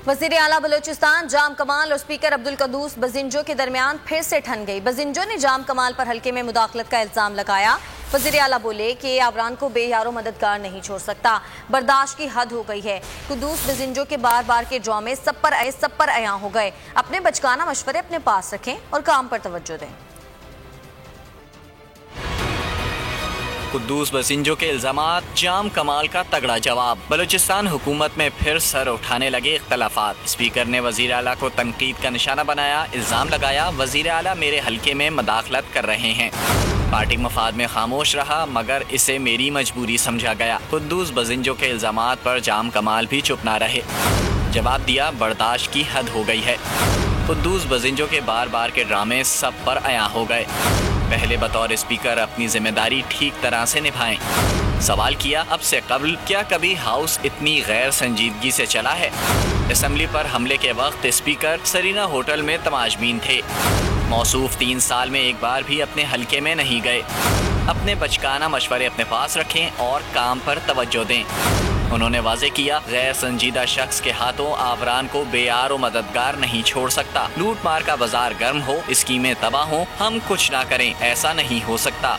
وزیر اعلیٰ بلوچستان جام کمال اور اسپیکر عبدالقدوس بزنجو کے درمیان پھر سے ٹھن گئی۔ بزنجو نے جام کمال پر حلقے میں مداخلت کا الزام لگایا۔ وزیر اعلیٰ بولے کہ آوران کو بے یار و مددگار نہیں چھوڑ سکتا، برداشت کی حد ہو گئی ہے۔ قدوس بزنجو کے بار بار کے ڈرامے سب پر عیاں ہو گئے۔ اپنے بچگانہ مشورے اپنے پاس رکھیں اور کام پر توجہ دیں۔ قدوس بزنجو کے الزامات، جام کمال کا تگڑا جواب۔ بلوچستان حکومت میں پھر سر اٹھانے لگے اختلافات۔ اسپیکر نے وزیر اعلیٰ کو تنقید کا نشانہ بنایا، الزام لگایا وزیر اعلیٰ میرے حلقے میں مداخلت کر رہے ہیں۔ پارٹی مفاد میں خاموش رہا مگر اسے میری مجبوری سمجھا گیا۔ قدوس بزنجو کے الزامات پر جام کمال بھی چپ نہ رہے، جواب دیا برداشت کی حد ہو گئی ہے۔ قدوس بزنجو کے بار بار کے ڈرامے سب پر عیاں ہو گئے۔ پہلے بطور اسپیکر اپنی ذمہ داری ٹھیک طرح سے نبھائیں۔ سوال کیا اب سے قبل کیا کبھی ہاؤس اتنی غیر سنجیدگی سے چلا ہے؟ اسمبلی پر حملے کے وقت اسپیکر سرینا ہوٹل میں تماشبین تھے۔ موصوف 3 سال میں ایک بار بھی اپنے حلقے میں نہیں گئے۔ اپنے بچگانہ مشورے اپنے پاس رکھیں اور کام پر توجہ دیں۔ انہوں نے واضح کیا غیر سنجیدہ شخص کے ہاتھوں آوران کو بے یار و مددگار نہیں چھوڑ سکتا۔ لوٹ مار کا بازار گرم ہو، اسکیمیں تباہ ہوں، ہم کچھ نہ کریں، ایسا نہیں ہو سکتا۔